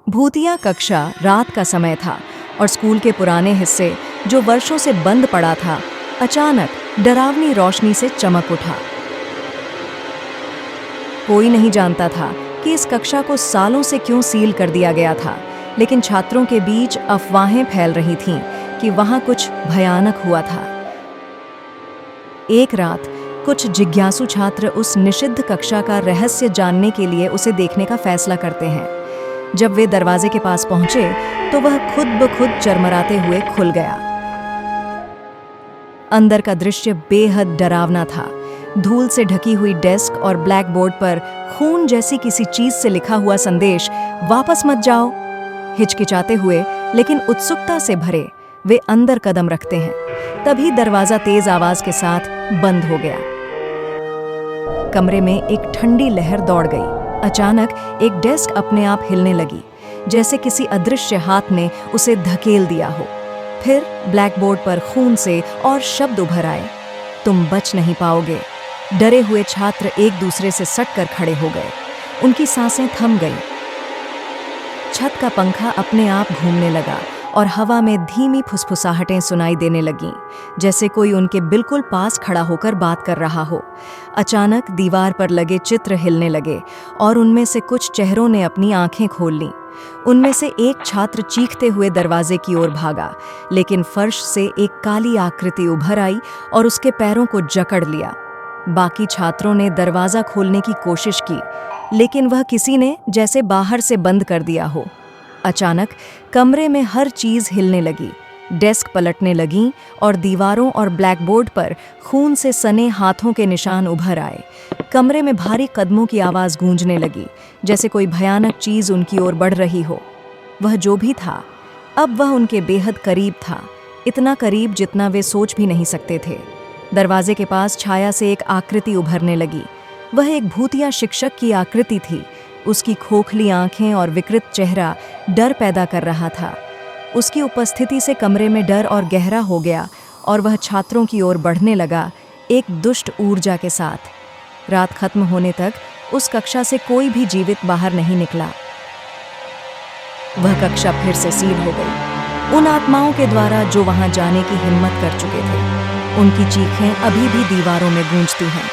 भूतिया कक्षा रात का समय था और स्कूल के पुराने हिस्से, जो वर्षों से बंद पड़ा था, अचानक डरावनी रोशनी से चमक उठा। कोई नहीं जानता था कि इस कक्षा को सालों से क्यों सील कर दिया गया था, लेकिन छात्रों के बीच अफवाहें फैल रही थीं कि वहां कुछ भयानक हुआ था। एक रात कुछ जिज्ञासु छात्र उस निषिद्ध कक्षा का रहस्य जानने के लिए उसे देखने का फैसला करते हैं। जब वे दरवाजे के पास पहुंचे तो वह खुद ब खुद चरमराते हुए खुल गया। अंदर का दृश्य बेहद डरावना था। धूल से ढकी हुई डेस्क और ब्लैक बोर्ड पर खून जैसी किसी चीज से लिखा हुआ संदेश, वापस मत जाओ। हिचकिचाते हुए लेकिन उत्सुकता से भरे वे अंदर कदम रखते हैं। तभी दरवाजा तेज आवाज के साथ बंद हो गया। कमरे में एक ठंडी लहर दौड़ गई। अचानक एक डेस्क अपने आप हिलने लगी, जैसे किसी अदृश्य हाथ ने उसे धकेल दिया हो। फिर ब्लैक बोर्ड पर खून से और शब्द उभर आए, तुम बच नहीं पाओगे। डरे हुए छात्र एक दूसरे से सटकर खड़े हो गए। उनकी सांसें थम गईं। छत का पंखा अपने आप घूमने लगा और हवा में धीमी फुसफुसाहटें सुनाई देने लगीं, जैसे कोई उनके बिल्कुल पास खड़ा होकर बात कर रहा हो। अचानक दीवार पर लगे चित्र हिलने लगे और उनमें से कुछ चेहरों ने अपनी आंखें खोल लीं। उनमें से एक छात्र चीखते हुए दरवाजे की ओर भागा, लेकिन फर्श से एक काली आकृति उभर आई और उसके पैरों को जकड़ लिया। बाकी छात्रों ने दरवाजा खोलने की कोशिश की, लेकिन वह किसी ने जैसे बाहर से बंद कर दिया हो। अचानक कमरे में हर चीज हिलने लगी। डेस्क पलटने लगीं और दीवारों और ब्लैकबोर्ड पर खून से सने हाथों के निशान उभर आए। कमरे में भारी कदमों की आवाज गूंजने लगी, जैसे कोई भयानक चीज उनकी ओर बढ़ रही हो। वह जो भी था, अब वह उनके बेहद करीब था, इतना करीब जितना वे सोच भी नहीं सकते थे। दरवाजे के पास छाया से एक आकृति उभरने लगी। वह एक भूतिया शिक्षक की आकृति थी। उसकी खोखली आंखें और विकृत चेहरा डर पैदा कर रहा था। उसकी उपस्थिति से कमरे में डर और गहरा हो गया और वह छात्रों की ओर बढ़ने लगा, एक दुष्ट ऊर्जा के साथ। रात खत्म होने तक उस कक्षा से कोई भी जीवित बाहर नहीं निकला। वह कक्षा फिर से सील हो गई, उन आत्माओं के द्वारा जो वहां जाने की हिम्मत कर चुके थे। उनकी चीखें अभी भी दीवारों में गूंजती हैं।